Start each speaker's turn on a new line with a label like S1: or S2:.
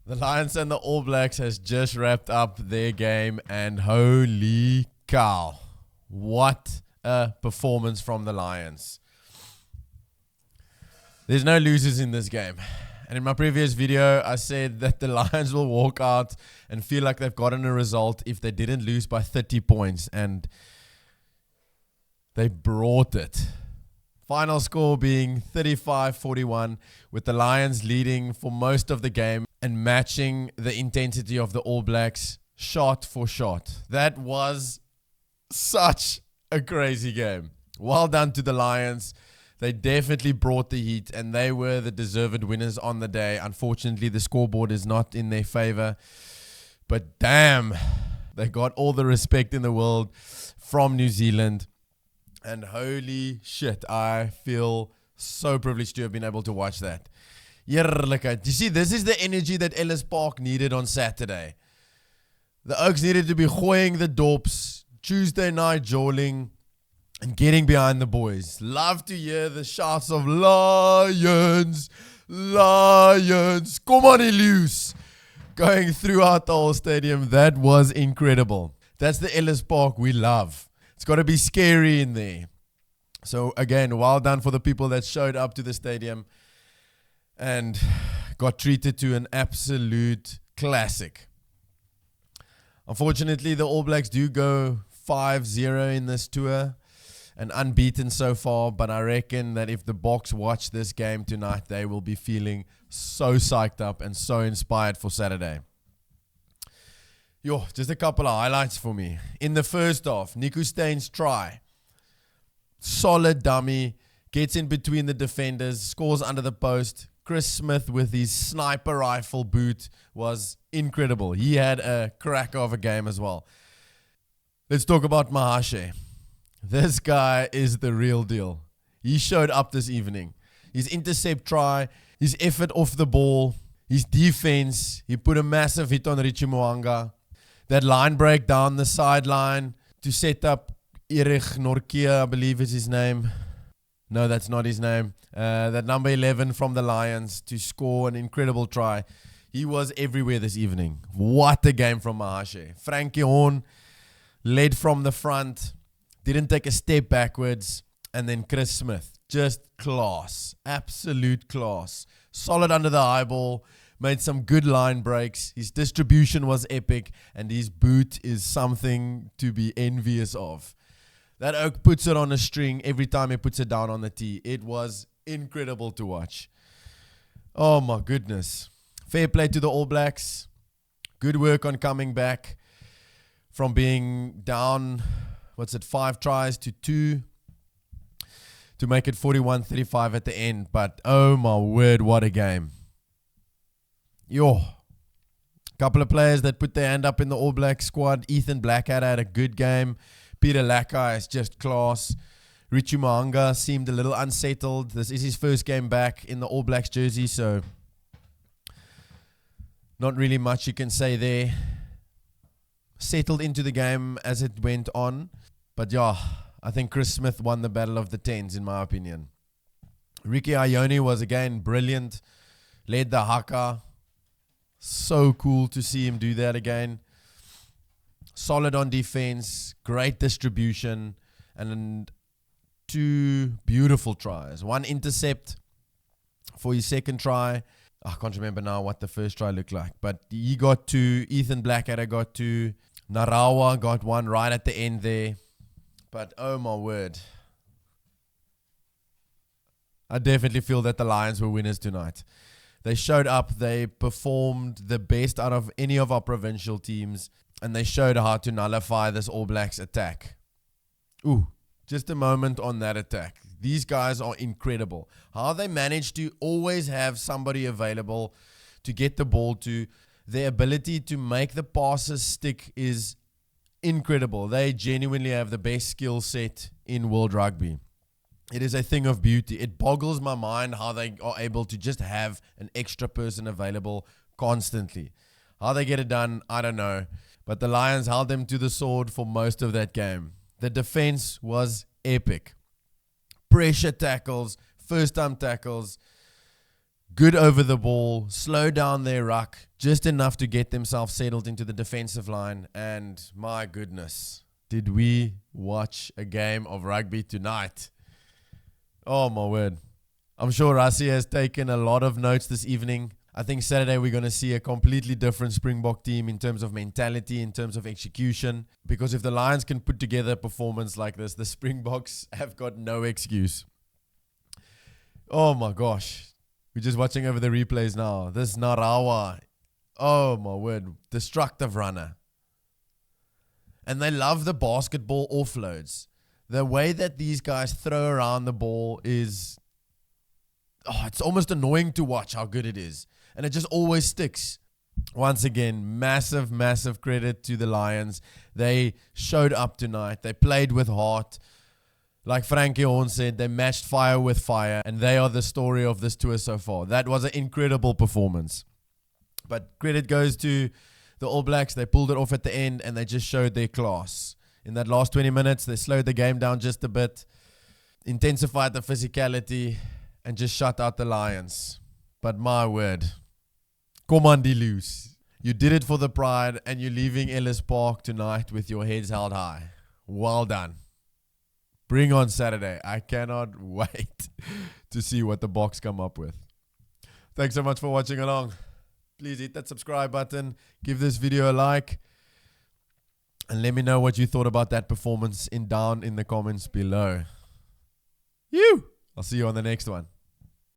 S1: The Lions and the All Blacks has just wrapped up their game, and holy cow, what a performance from the Lions. There's no losers in this game. And in my previous video, I said that the Lions will walk out and feel like they've gotten a result if they didn't lose by 30 points. And they brought it. Final score being 35-41, with the Lions leading for most of the game and matching the intensity of the All Blacks shot for shot. That was such a crazy game. Well done to the Lions. They definitely brought the heat, and they were the deserved winners on the day. Unfortunately, the scoreboard is not in their favor. But damn, they got all the respect in the world from New Zealand. And holy shit, I feel so privileged to have been able to watch that. Heerlikheid. You see, this is the energy that Ellis Park needed on Saturday. The Oaks needed to be gooiing the dorps, Tuesday night jawling, and getting behind the boys. Love to hear the shouts of Lions, Lions, come on Elius, going throughout the whole stadium. That was incredible. That's the Ellis Park we love. It's got to be scary in there. So again, well done for the people that showed up to the stadium and got treated to an absolute classic. Unfortunately, the All Blacks do go 5-0 in this tour and unbeaten so far, but I reckon that if the Boks watch this game tonight, they will be feeling so psyched up and so inspired for Saturday. Just a couple of highlights for me. In the first half, Nico Stein's try. Solid dummy. Gets in between the defenders. Scores under the post. Chris Smith with his sniper rifle boot was incredible. He had a cracker of a game as well. Let's talk about Mahashe. This guy is the real deal. He showed up this evening. His intercept try. His effort off the ball. His defense. He put a massive hit on Richie Mo'unga. That line break down the sideline to set up Erich Nortje, I believe is his name. No, that's not his name. That number 11 from the Lions to score an incredible try. He was everywhere this evening. What a game from Mahashe. Frankie Horn led from the front, didn't take a step backwards. And then Chris Smith, just class. Absolute class. Solid under the eyeball. Made some good line breaks. His distribution was epic, and his boot is something to be envious of. That Oak puts it on a string every time he puts it down on the tee. It was incredible to watch. Oh my goodness. Fair play to the All Blacks. Good work on coming back from being down, 5 tries to 2 to make it 41-35 at the end. But oh my word, what a game. Couple of players that put their hand up in the All Black squad. Ethan Blackadder had a good game. Peter Lakai is just class. Richie Mo'unga seemed a little unsettled. This is his first game back in the All Blacks jersey, so not really much you can say there. Settled into the game as it went on. But I think Chris Smith won the battle of the tens in my opinion. Ricky Ione was again brilliant. Led the haka. So cool to see him do that again. Solid on defense, great distribution, and 2 beautiful tries. 1 intercept for his second try. I can't remember now what the first try looked like, but he got 2. Ethan Blackadder got 2. Narawa got 1 right at the end there. But oh my word. I definitely feel that the Lions were winners tonight. They showed up, they performed the best out of any of our provincial teams, and they showed how to nullify this All Blacks attack. Just a moment on that attack. These guys are incredible. How they managed to always have somebody available to get the ball to. Their ability to make the passes stick is incredible. They genuinely have the best skill set in world rugby. It is a thing of beauty. It boggles my mind how they are able to just have an extra person available constantly. How they get it done, I don't know. But the Lions held them to the sword for most of that game. The defense was epic. Pressure tackles, first-time tackles, good over the ball, slow down their ruck, just enough to get themselves settled into the defensive line. And my goodness, did we watch a game of rugby tonight? Oh my word. I'm sure Rassie has taken a lot of notes this evening. I think Saturday we're going to see a completely different Springbok team in terms of mentality, in terms of execution. Because if the Lions can put together a performance like this, the Springboks have got no excuse. Oh my gosh. We're just watching over the replays now. This Narawa. Oh my word. Destructive runner. And they love the basketball offloads. The way that these guys throw around the ball is... it's almost annoying to watch how good it is. And it just always sticks. Once again, massive, massive credit to the Lions. They showed up tonight. They played with heart. Like Frankie Horn said, they matched fire with fire. And they are the story of this tour so far. That was an incredible performance. But credit goes to the All Blacks. They pulled it off at the end and they just showed their class. In that last 20 minutes, they slowed the game down just a bit, intensified the physicality, and just shut out the Lions. But my word, come on, Deleuze. You did it for the pride, and you're leaving Ellis Park tonight with your heads held high. Well done. Bring on Saturday. I cannot wait to see what the Boks come up with. Thanks so much for watching along. Please hit that subscribe button. Give this video a like. And let me know what you thought about that performance down in the comments below. I'll see you on the next one.